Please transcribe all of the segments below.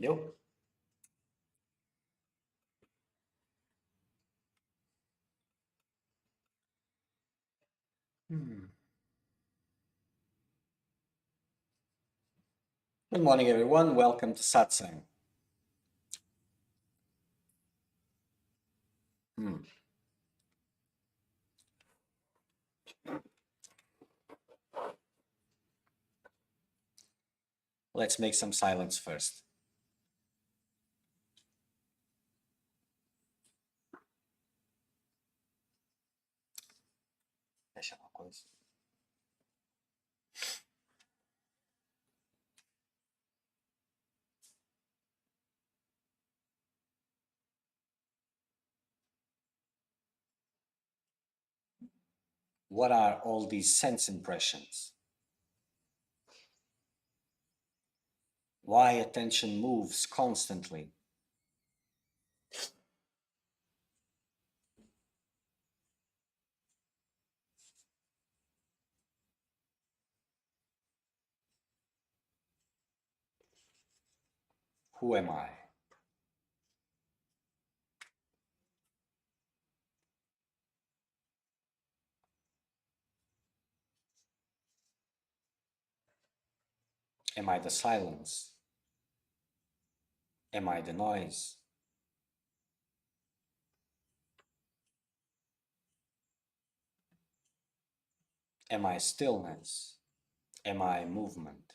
Nope. Hmm. Good morning, everyone. Welcome to Satsang. Hmm. Let's make some silence first. Deixa uma coisa. What are all these sense impressions? Why attention moves constantly? Who am I? Am I the silence? Am I the noise? Am I stillness? Am I movement?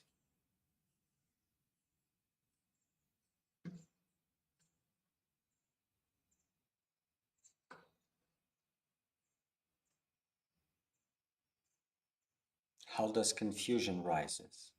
How does confusion rises?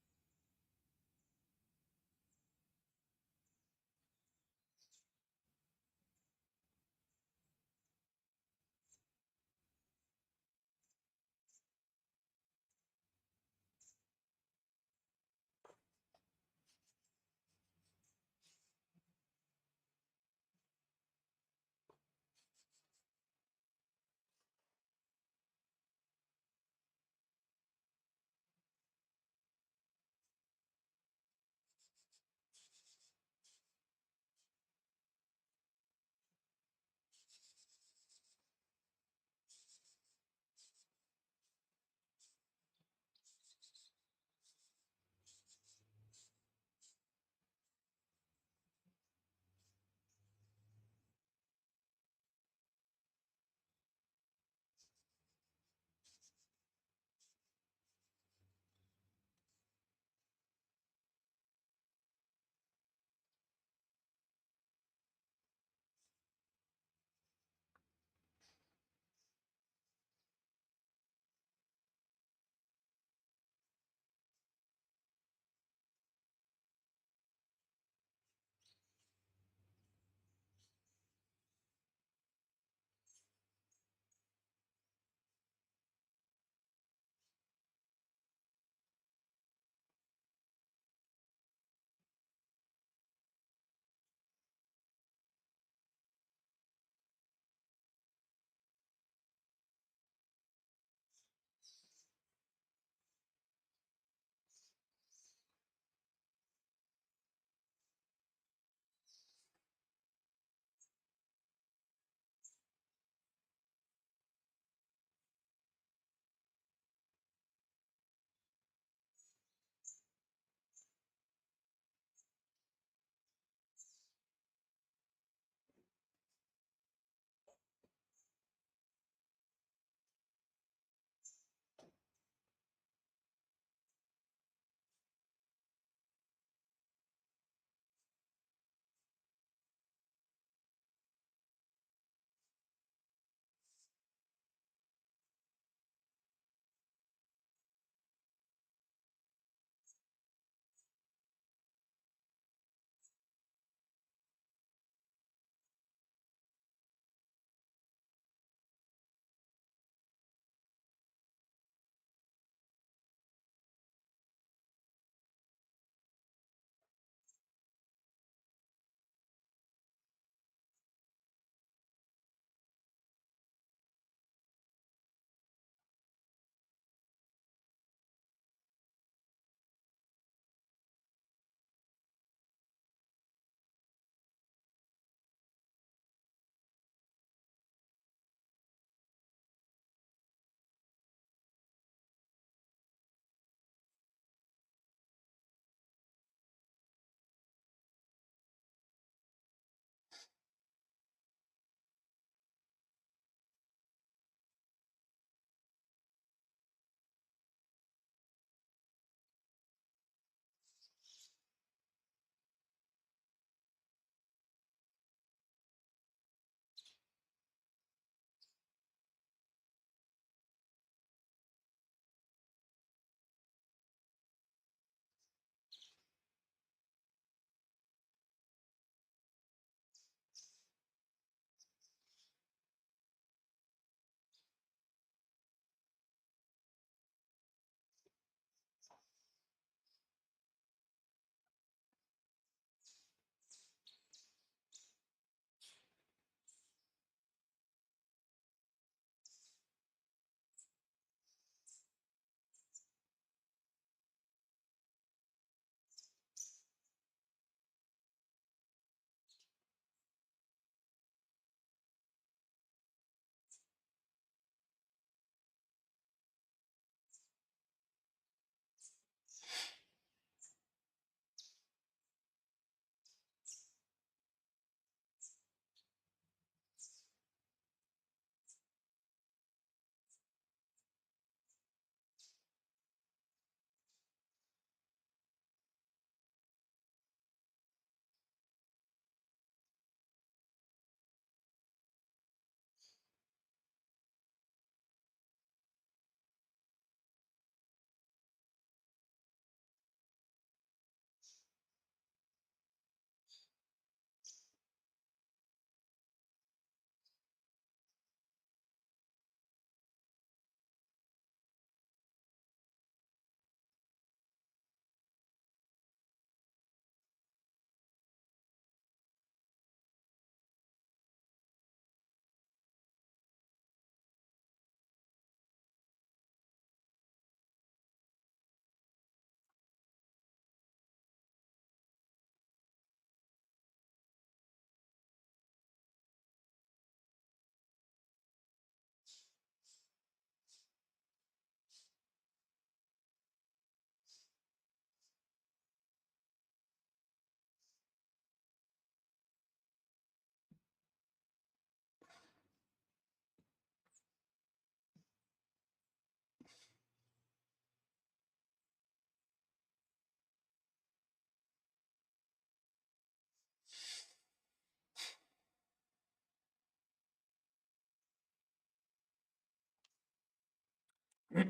So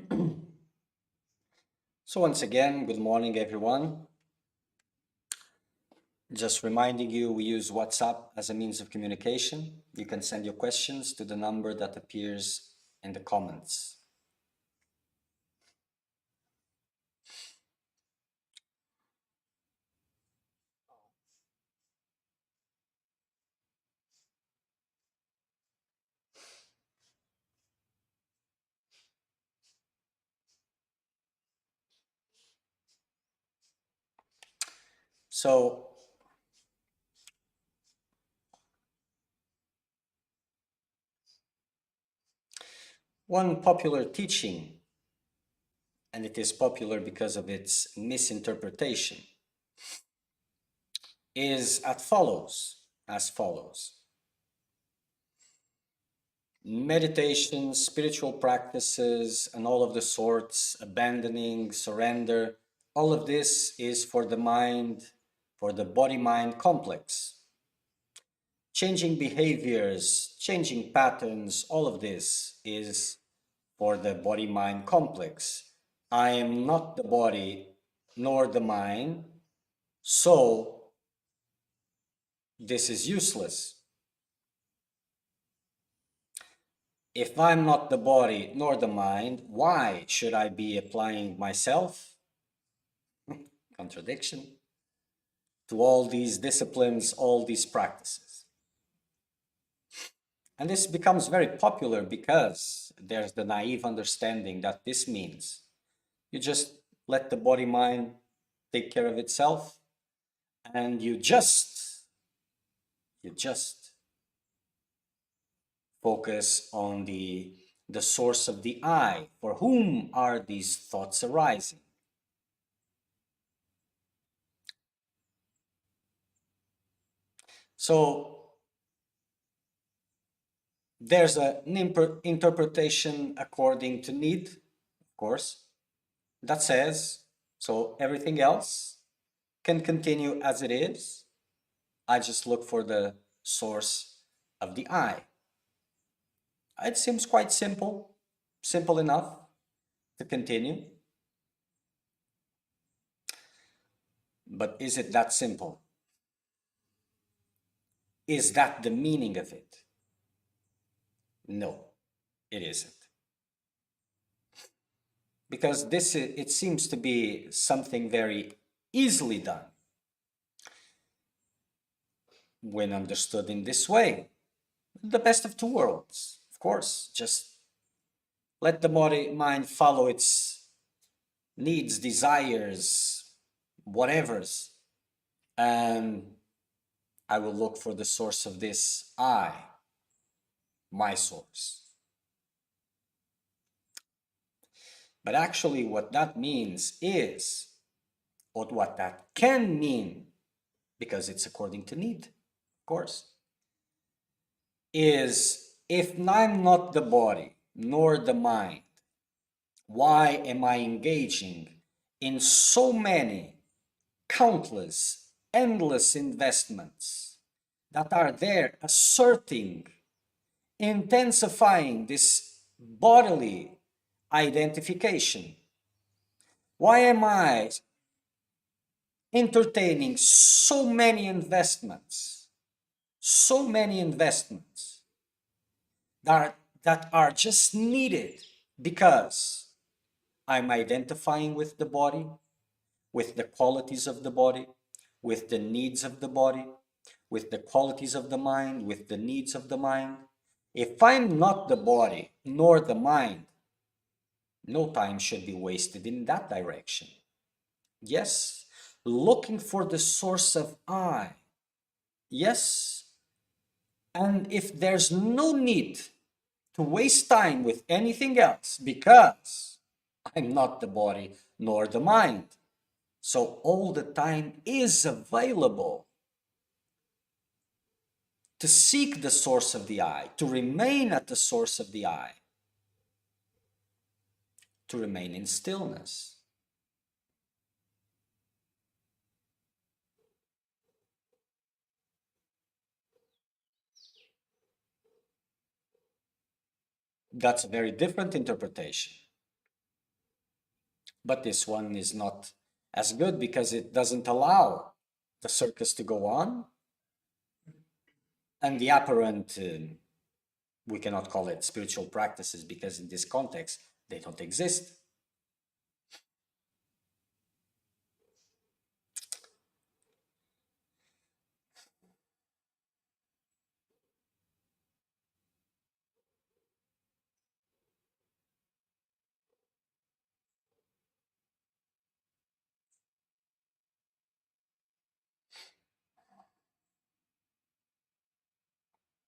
once again, good morning, everyone. Just reminding you, we use WhatsApp as a means of communication. You can send your questions to the number that appears in the comments. So one popular teaching, and it is popular because of its misinterpretation, is as follows. Meditation, spiritual practices, and all of the sorts, abandoning, surrender, all of this is for the mind, for the body-mind complex. Changing behaviors, changing patterns, all of this is for the body-mind complex. I am not the body nor the mind, so this is useless. If I'm not the body nor the mind, why should I be applying myself? Contradiction. To all these disciplines, all these practices. And this becomes very popular because there's the naive understanding that this means you just let the body mind take care of itself and you just focus on the source of the I. For whom are these thoughts arising? So there's an interpretation according to need, of course, that says, so everything else can continue as it is. I just look for the source of the I. It seems quite simple enough to continue. But is it that simple? Is that the meaning of it? No, it isn't. Because this, it seems to be something very easily done when understood in this way. The best of two worlds, of course. Just let the body mind follow its needs, desires, whatevers, and I will look for the source of this I, my source. But actually, what that means is, or what that can mean, because it's according to need, of course, is if I'm not the body nor the mind, why am I engaging in so many countless, endless investments that are there asserting, intensifying this bodily identification? Why am I entertaining so many investments that are just needed because I'm identifying with the body, with the qualities of the body, with the needs of the body, with the qualities of the mind, with the needs of the mind? If I'm not the body nor the mind, no time should be wasted in that direction. Yes, looking for the source of I. Yes, and if there's no need to waste time with anything else because I'm not the body nor the mind, so all the time is available to seek the source of the I, to remain at the source of the I, to remain in stillness. That's a very different interpretation. But this one is not as good because it doesn't allow the circus to go on. And the apparent, we cannot call it spiritual practices because in this context, they don't exist.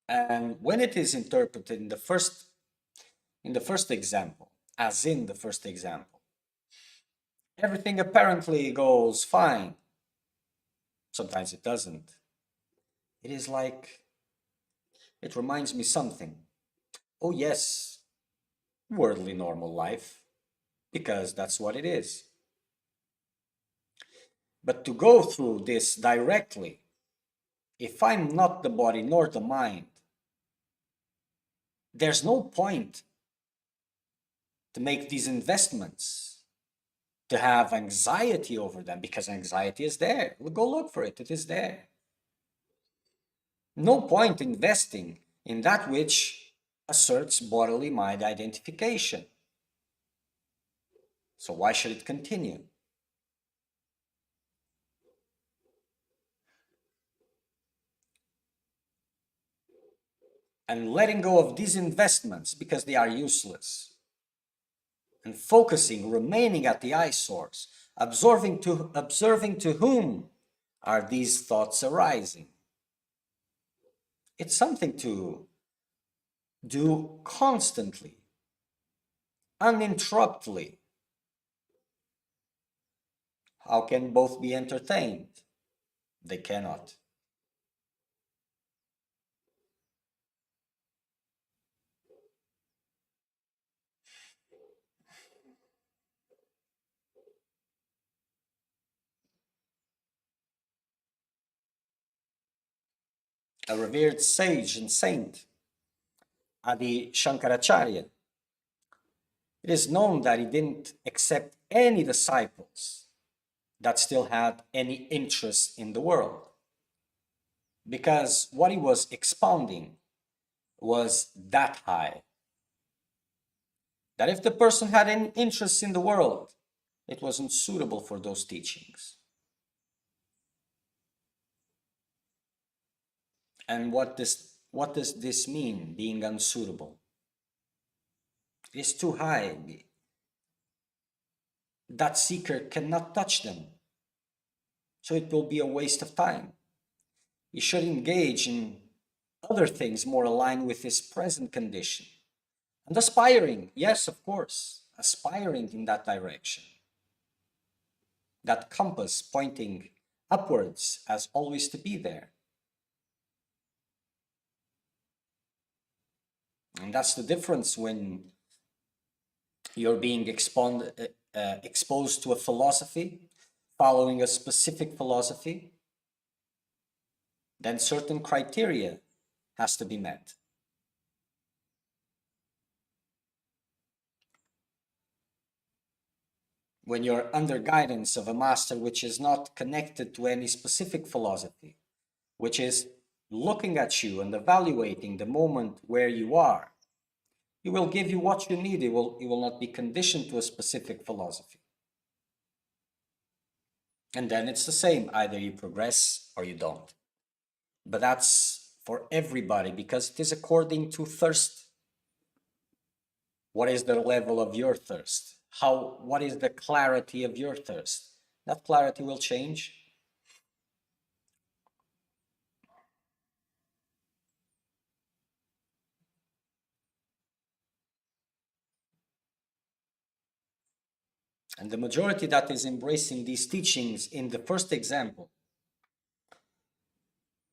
And when it is interpreted in the first example, as in the first example, everything apparently goes fine. Sometimes it doesn't. It is like, it reminds me something. Oh yes, worldly normal life, because that's what it is. But to go through this directly, if I'm not the body nor the mind, there's no point to make these investments, to have anxiety over them, because anxiety is there. We'll go look for it, it is there. No point investing in that which asserts bodily mind identification. So why should it continue? And letting go of these investments because they are useless, and focusing, remaining at the eye source, observing to whom are these thoughts arising. It's something to do constantly, uninterruptedly. How can both be entertained? They cannot. A revered sage and saint, Adi Shankaracharya, it is known that he didn't accept any disciples that still had any interest in the world, because what he was expounding was that high, that if the person had any interest in the world, it wasn't suitable for those teachings. And what does this mean, being unsuitable? It is too high. That seeker cannot touch them. So it will be a waste of time. He should engage in other things more aligned with his present condition. And aspiring, yes, of course, aspiring in that direction. That compass pointing upwards as always to be there. And that's the difference when you're being exposed to a philosophy, following a specific philosophy, then certain criteria has to be met. When you're under guidance of a master which is not connected to any specific philosophy, which is looking at you and evaluating the moment where you are, he will give you what you need. He will not be conditioned to a specific philosophy. And then it's the same, either you progress or you don't. But that's for everybody because it is according to thirst. What is the level of your thirst? What is the clarity of your thirst? That clarity will change. And the majority that is embracing these teachings in the first example,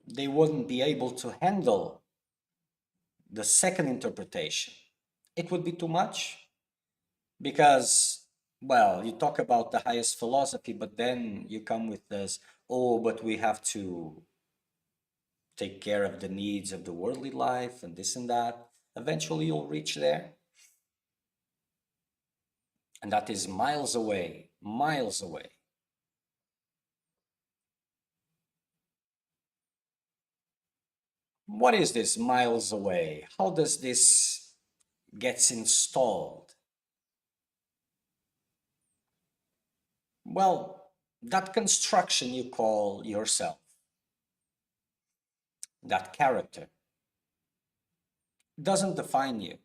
they wouldn't be able to handle the second interpretation. It would be too much because, well, you talk about the highest philosophy, but then you come with this, oh, but we have to take care of the needs of the worldly life and this and that. Eventually you'll reach there. And that is miles away, miles away. What is this miles away? How does this gets installed? Well, that construction you call yourself, that character, doesn't define you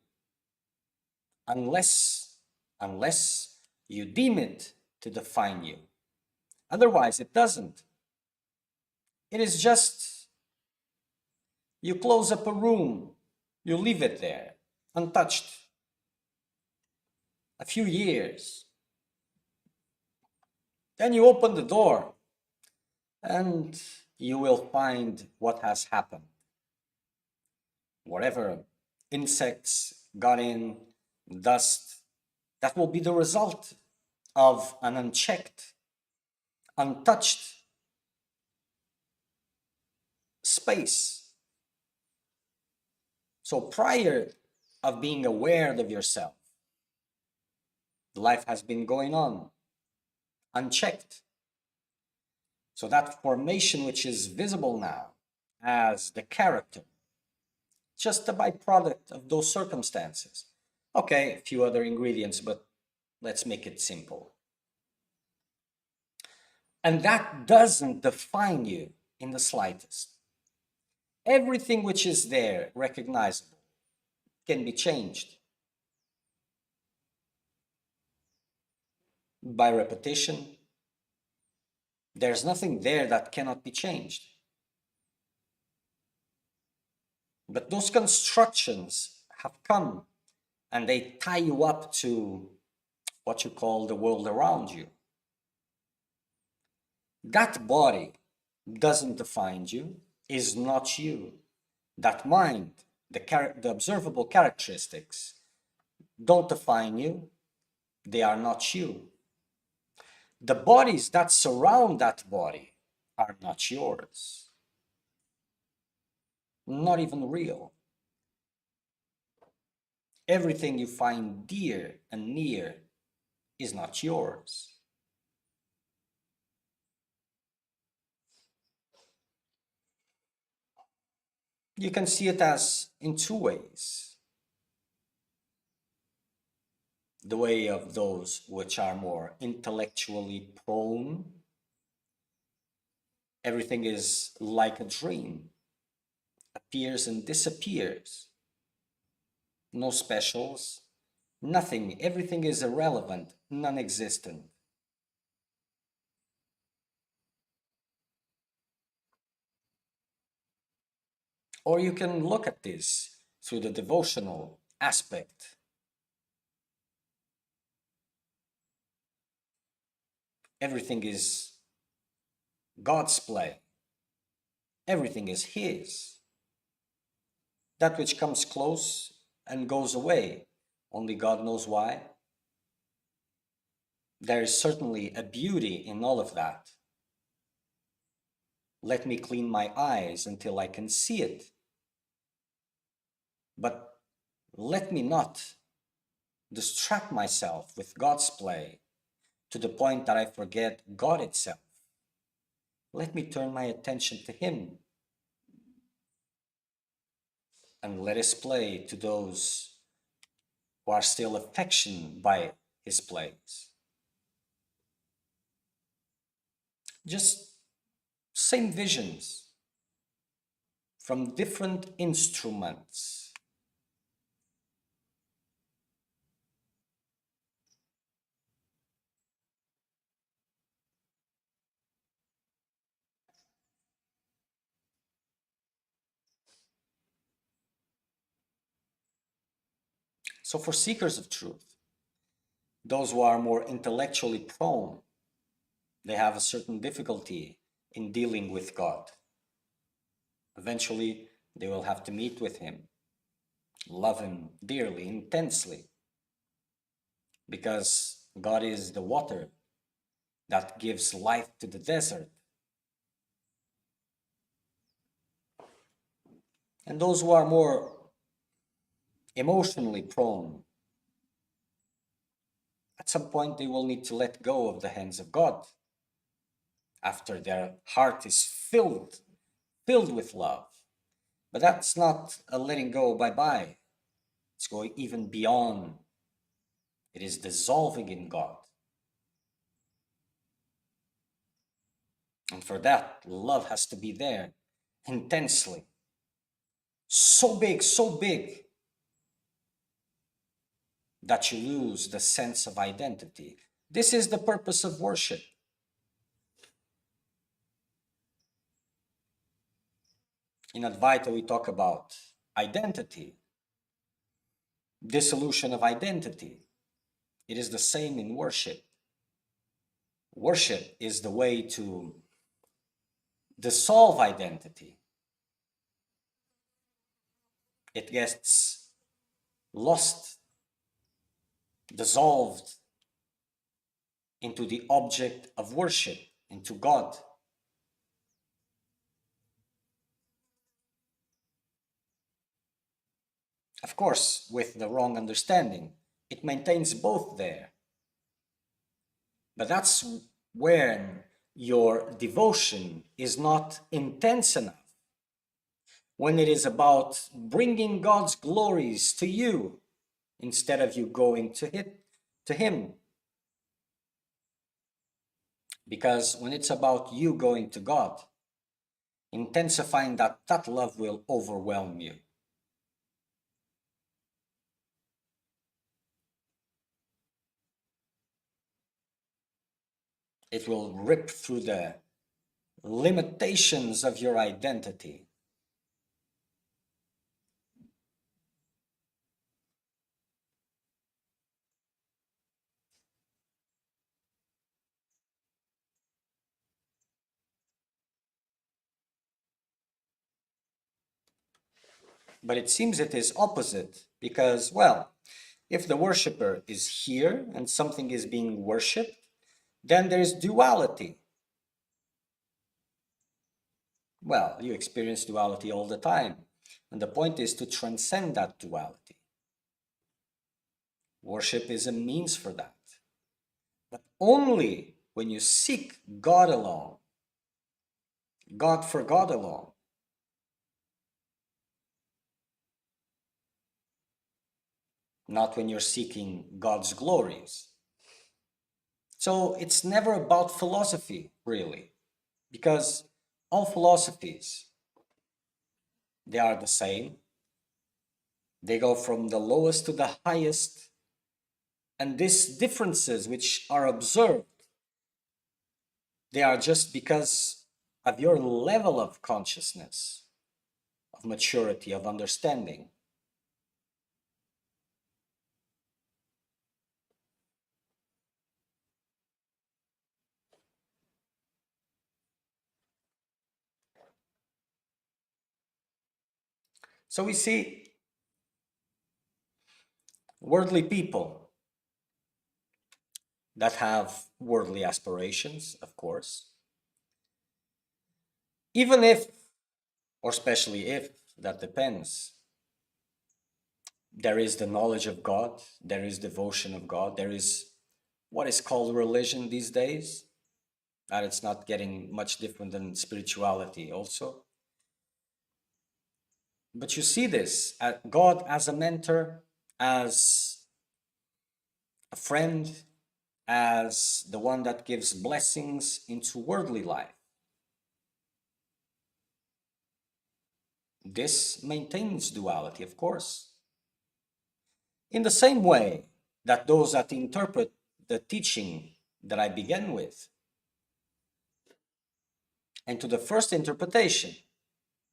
unless you deem it to define you. Otherwise, it doesn't. It is just you close up a room, you leave it there untouched a few years. Then you open the door and you will find what has happened. Whatever insects got in, dust, that will be the result of an unchecked, untouched space. So prior of being aware of yourself, life has been going on unchecked. So that formation which is visible now as the character, just a byproduct of those circumstances. Okay, a few other ingredients, but let's make it simple. And that doesn't define you in the slightest. Everything which is there, recognizable, can be changed by repetition. There's nothing there that cannot be changed. But those constructions have come and they tie you up to what you call the world around you. That body doesn't define you, is not you. That mind, the observable characteristics, don't define you, they are not you. The bodies that surround that body are not yours. Not even real. Everything you find dear and near is not yours. You can see it as in two ways. The way of those which are more intellectually prone. Everything is like a dream, appears and disappears. No specials, nothing, everything is irrelevant, non-existent. Or you can look at this through the devotional aspect. Everything is God's play. Everything is His. That which comes close and goes away, only God knows why. There is certainly a beauty in all of that. Let me clean my eyes until I can see it. But let me not distract myself with God's play to the point that I forget God itself. Let me turn my attention to Him and let His play to those who are still affectioned by His plays. Just same visions from different instruments. So for seekers of truth, those who are more intellectually prone, they have a certain difficulty in dealing with God. Eventually, they will have to meet with Him, love Him dearly, intensely, because God is the water that gives life to the desert. And those who are more emotionally prone, at at some point they will need to let go of the hands of God after their heart is filled with love. But that's not a letting go bye-bye. It's going even beyond. It is dissolving in God. And for that, love has to be there intensely. So big, that you lose the sense of identity. This is the purpose of worship. In Advaita, we talk about identity, dissolution of identity. It is the same in worship. Worship is the way to dissolve identity. It gets lost, dissolved into the object of worship, into God. Of course, with the wrong understanding, it maintains both there. But that's when your devotion is not intense enough. When it is about bringing God's glories to you instead of you going to Him. Because when it's about you going to God, intensifying that love will overwhelm you. It will rip through the limitations of your identity. But it seems it is opposite because, well, if the worshiper is here and something is being worshipped, then there's duality. Well, you experience duality all the time. And the point is to transcend that duality. Worship is a means for that. But only when you seek God alone, God for God alone. Not when you're seeking God's glories. So it's never about philosophy, really, because all philosophies, they are the same. They go from the lowest to the highest. And these differences which are observed, they are just because of your level of consciousness, of maturity, of understanding. So we see worldly people that have worldly aspirations, of course, even if, or especially if, that depends, there is the knowledge of God, there is devotion of God, there is what is called religion these days, and it's not getting much different than spirituality also. But you see this, God as a mentor, as a friend, as the one that gives blessings into worldly life. This maintains duality, of course. In the same way that those that interpret the teaching that I began with, and to the first interpretation,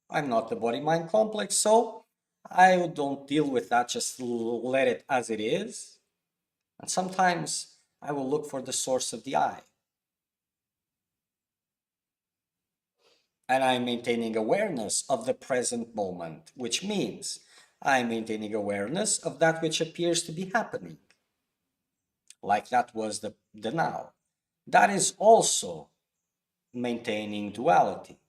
I'm not the body-mind complex, so I don't deal with that, just let it as it is. And sometimes I will look for the source of the I. And I'm maintaining awareness of the present moment, which means I'm maintaining awareness of that which appears to be happening, like that was the now. That is also maintaining duality.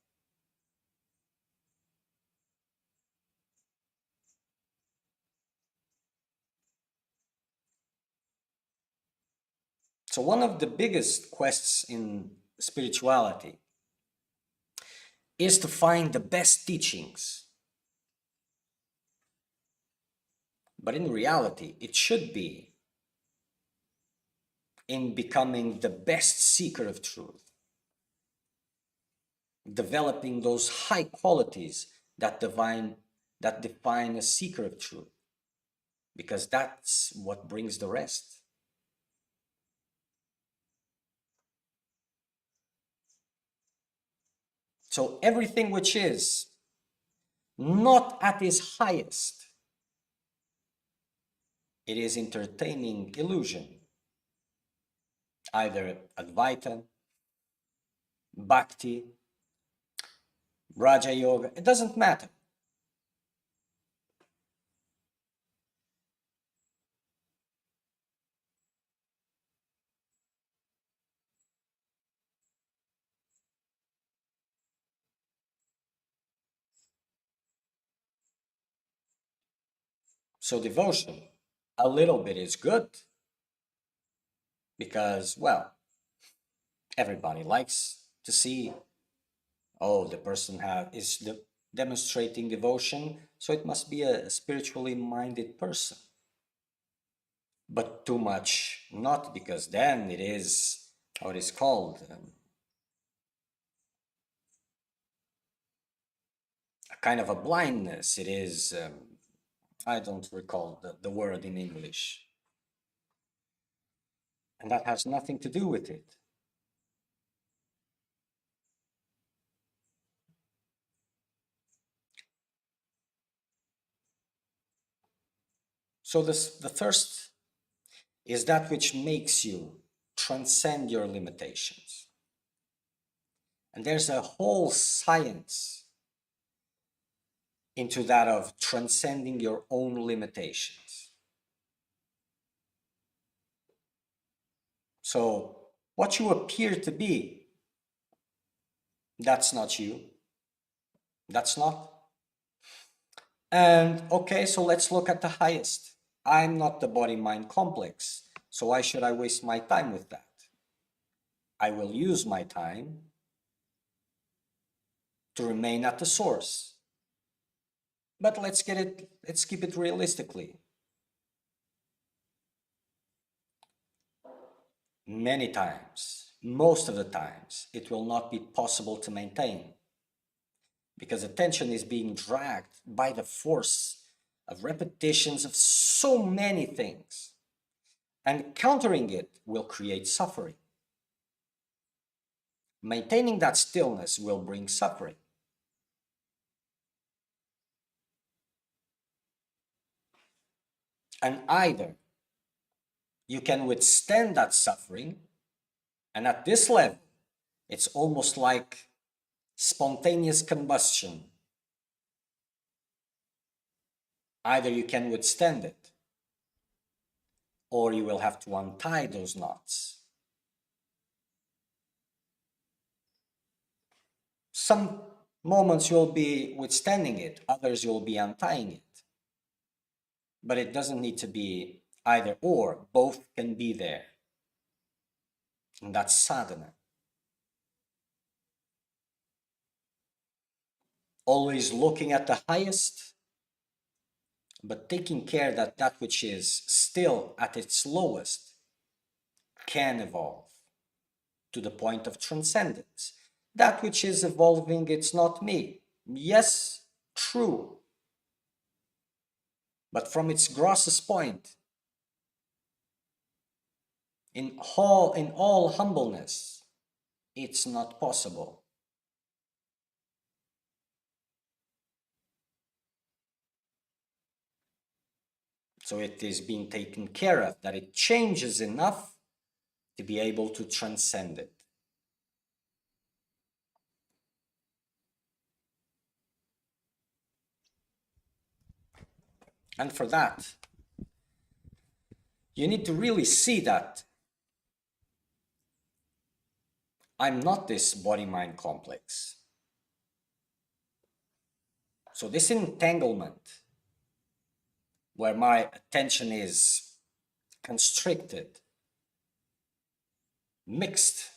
So one of the biggest quests in spirituality is to find the best teachings. But in reality, it should be in becoming the best seeker of truth, developing those high qualities that define a seeker of truth, because that's what brings the rest. So everything which is not at its highest, it is entertaining illusion, either Advaita, Bhakti, Raja Yoga, it doesn't matter. So devotion, a little bit is good because, well, everybody likes to see, oh, the person is demonstrating devotion, so it must be a spiritually minded person. But too much, not, because then it is how it is called, a kind of a blindness. It is, I don't recall the word in English. And that has nothing to do with it. So the thirst is that which makes you transcend your limitations. And there's a whole science into that of transcending your own limitations. So what you appear to be, that's not you. That's not. And okay, so let's look at the highest. I'm not the body-mind complex, so why should I waste my time with that? I will use my time to remain at the source. But let's keep it realistically. Many times, most of the times, it will not be possible to maintain because attention is being dragged by the force of repetitions of so many things, and countering it will create suffering. Maintaining that stillness will bring suffering. And either you can withstand that suffering, and at this level, it's almost like spontaneous combustion. Either you can withstand it, or you will have to untie those knots. Some moments you'll be withstanding it, others you'll be untying it. But it doesn't need to be either or, both can be there. And that's sadhana. Always looking at the highest, but taking care that that which is still at its lowest can evolve to the point of transcendence. That which is evolving, it's not me. Yes, true. But from its grossest point, in all humbleness, it's not possible. So it is being taken care of, that it changes enough to be able to transcend it. And for that, you need to really see that I'm not this body-mind complex. So this entanglement, where my attention is constricted, mixed.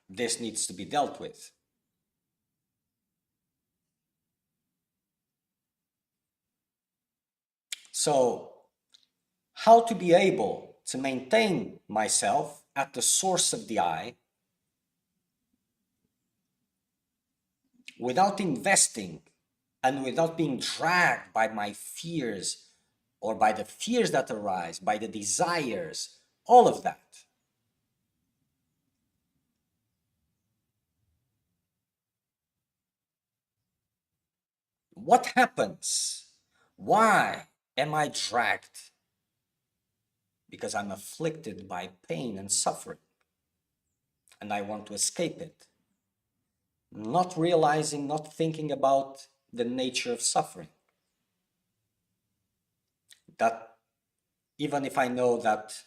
This needs to be dealt with. So, how to be able to maintain myself at the source of the I without investing and without being dragged by my fears or by the fears that arise, by the desires, all of that. What happens? Why am I dragged? Because I'm afflicted by pain and suffering, and I want to escape it. Not realizing, not thinking about the nature of suffering. That even if I know that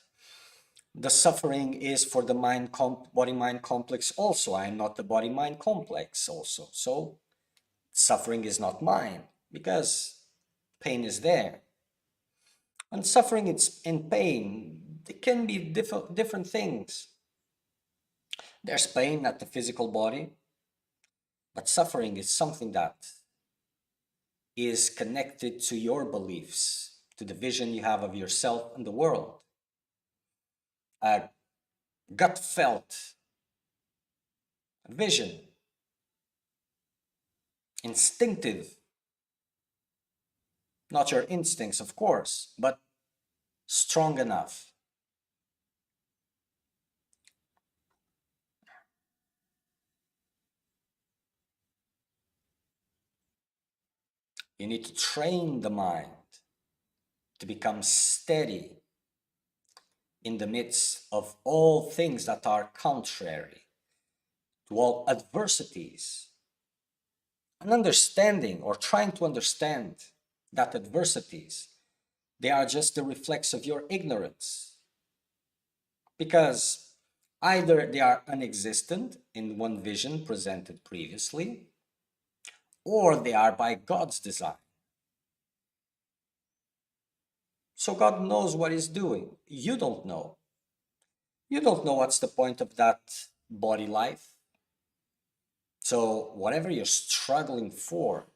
the suffering is for the body-mind complex also, I am not the body-mind complex also. So suffering is not mine because pain is there. And suffering and pain, they can be different things. There's pain at the physical body, but suffering is something that is connected to your beliefs, to the vision you have of yourself and the world. A gut felt vision, instinctive, not your instincts, of course, but strong enough. You need to train the mind to become steady in the midst of all things that are contrary, to all adversities, and understanding or trying to understand that adversities, they are just the reflex of your ignorance. Because either they are unexistent in one vision presented previously, or they are by God's design. So God knows what He's doing. You don't know. You don't know what's the point of that body life. So whatever you're struggling for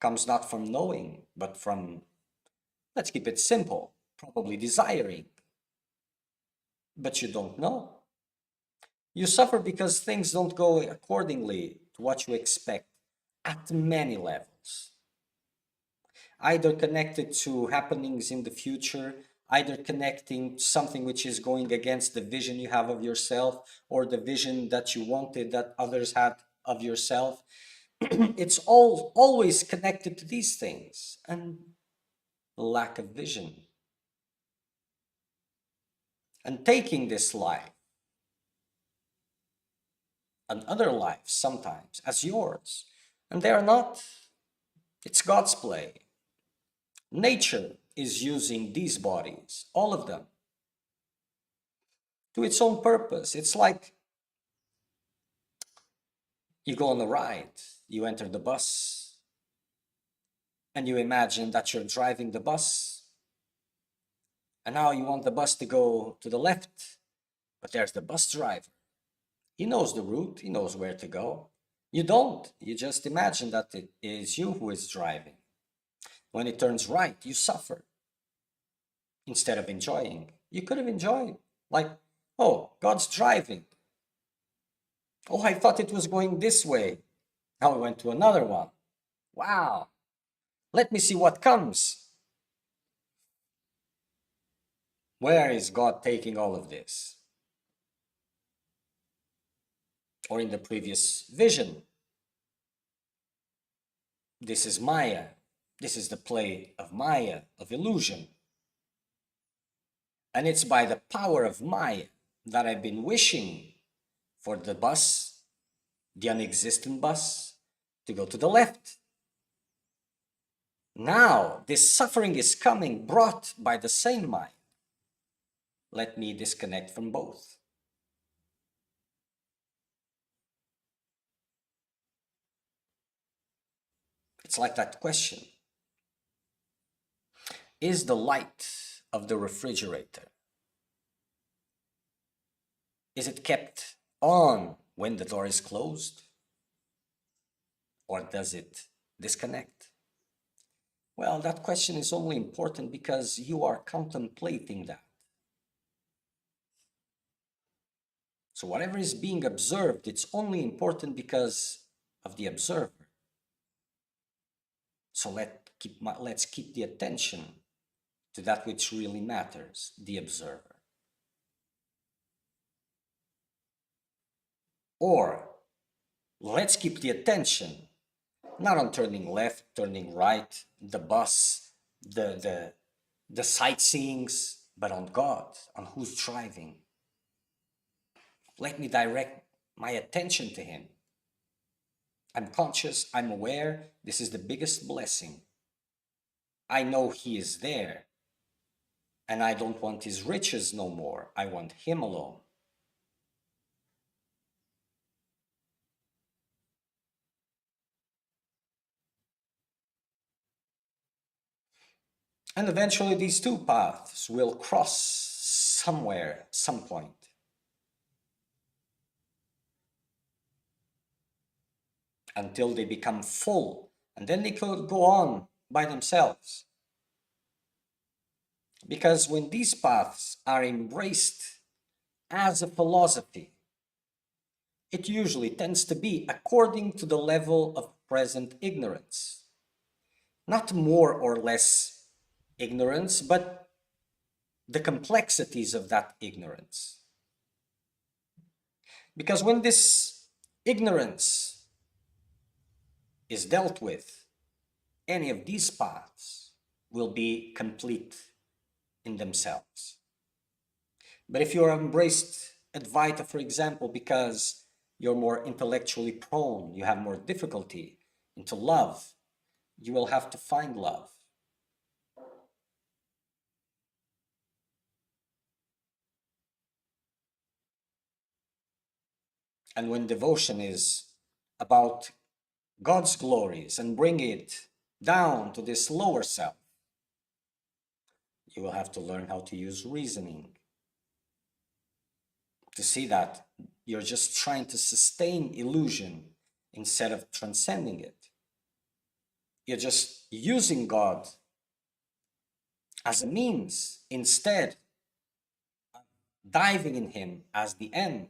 comes not from knowing, but from, let's keep it simple, probably desiring. But you don't know. You suffer because things don't go accordingly to what you expect at many levels. Either connected to happenings in the future, either connecting to something which is going against the vision you have of yourself or the vision that you wanted that others had of yourself. It's always connected to these things and lack of vision. And taking this life and other lives sometimes as yours, and they are not. It's God's play. Nature is using these bodies, all of them, to its own purpose. It's like you go on a ride, you enter the bus, and you imagine that you're driving the bus, and now you want the bus to go to the left, but there's the bus driver. He knows the route, he knows where to go. You don't, you just imagine that it is you who is driving. When it turns right, you suffer instead of enjoying. You could have enjoyed, like, oh, God's driving. Oh, I thought it was going this way. Now I went to another one. Wow. Let me see what comes. Where is God taking all of this? Or in the previous vision, this is Maya. This is the play of Maya, of illusion. And it's by the power of Maya that I've been wishing for the bus, the unexistent bus, to go to the left. Now, this suffering is coming brought by the same Maya. Let me disconnect from both. It's like that question. Is the light of the refrigerator, is it kept on when the door is closed? Or does it disconnect? Well, that question is only important because you are contemplating that. So whatever is being observed, it's only important because of the observer. So let's keep the attention to that which really matters, the observer. Or let's keep the attention not on turning left, turning right, the bus, the sightseeings, but on God, on who's driving. Let me direct my attention to Him. I'm conscious, I'm aware, this is the biggest blessing. I know He is there, and I don't want His riches no more. I want Him alone. And eventually these two paths will cross somewhere, some point. Until they become full, and then they could go on by themselves. Because when these paths are embraced as a philosophy, it usually tends to be according to the level of present ignorance. Not more or less ignorance, but the complexities of that ignorance. Because when this ignorance is dealt with, any of these paths will be complete in themselves. But if you're embraced Advaita, for example, because you're more intellectually prone, you have more difficulty into love, you will have to find love. And when devotion is about God's glories and bring it down to this lower self, you will have to learn how to use reasoning to see that you're just trying to sustain illusion instead of transcending it. You're just using God as a means instead of diving in Him as the end.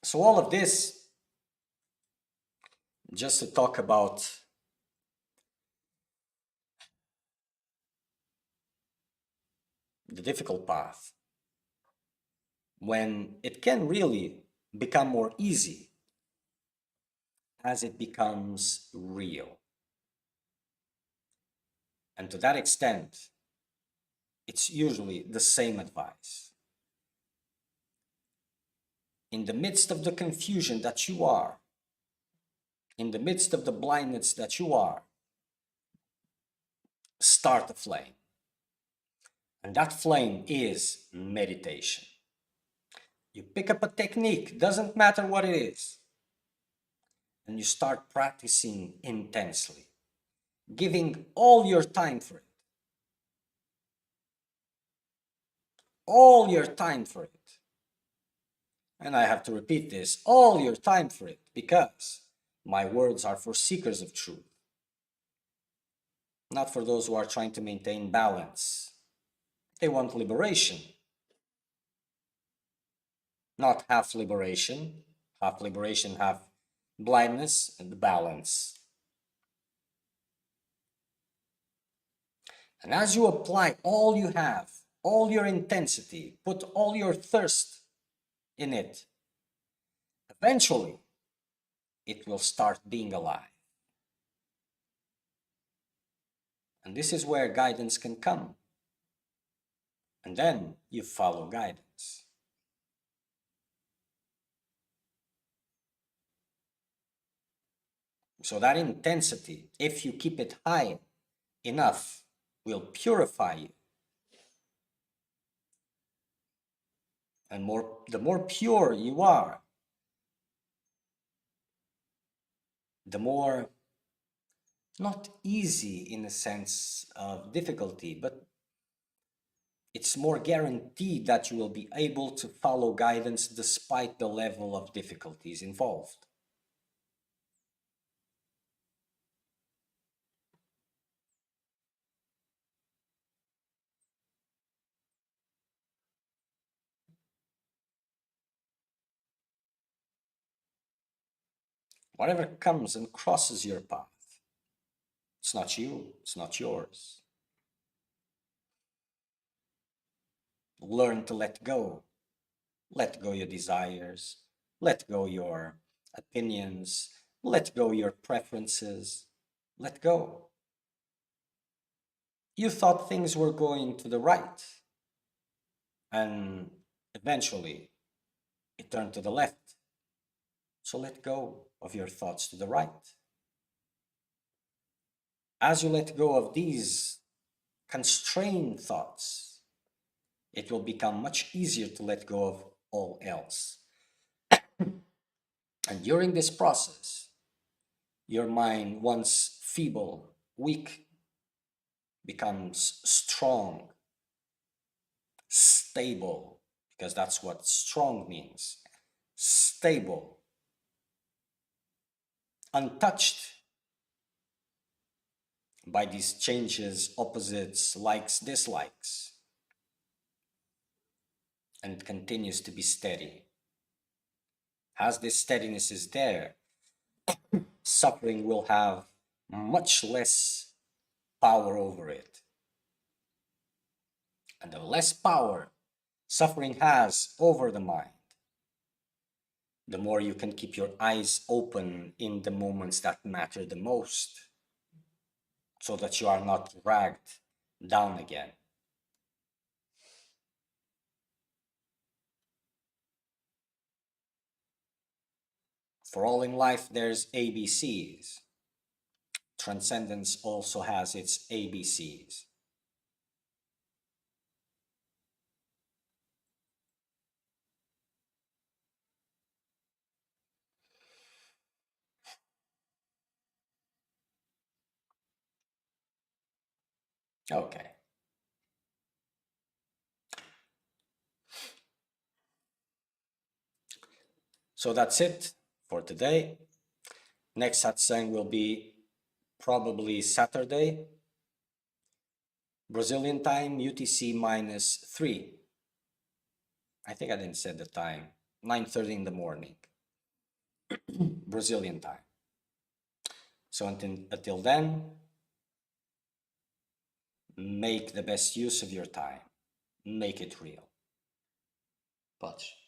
So all of this, just to talk about the difficult path, when it can really become more easy as it becomes real. And to that extent, it's usually the same advice. In the midst of the confusion that you are, in the midst of the blindness that you are, start a flame. And that flame is meditation. You pick up a technique, doesn't matter what it is, and you start practicing intensely, giving all your time for it. All your time for it. And I have to repeat this, all your time for it, because my words are for seekers of truth, not for those who are trying to maintain balance. They want liberation, not half liberation, half blindness, and the balance. And as you apply all you have, all your intensity, put all your thirst in it, eventually it will start being alive. And this is where guidance can come. And then you follow guidance. So that intensity, if you keep it high enough will purify you. And the more pure you are, the more, not easy in a sense of difficulty, but it's more guaranteed that you will be able to follow guidance despite the level of difficulties involved. Whatever comes and crosses your path, it's not you, it's not yours. Learn to let go. Let go your desires. Let go your opinions. Let go your preferences. Let go. You thought things were going to the right, and eventually it turned to the left. So let go of your thoughts to the right. As you let go of these constrained thoughts, it will become much easier to let go of all else. And during this process, your mind, once feeble, weak, becomes strong, stable, because that's what strong means. Stable, untouched by these changes, opposites, likes, dislikes, and it continues to be steady. As this steadiness is there, suffering will have much less power over it. And the less power suffering has over the mind, the more you can keep your eyes open in the moments that matter the most, so that you are not dragged down again. For all in life, there's ABCs. Transcendence also has its ABCs. Okay. So that's it for today. Next satsang will be probably Saturday, Brazilian time, UTC -3. I think I didn't say the time. 9:30 in the morning, Brazilian time. So until then, make the best use of your time. Make it real. Patrz.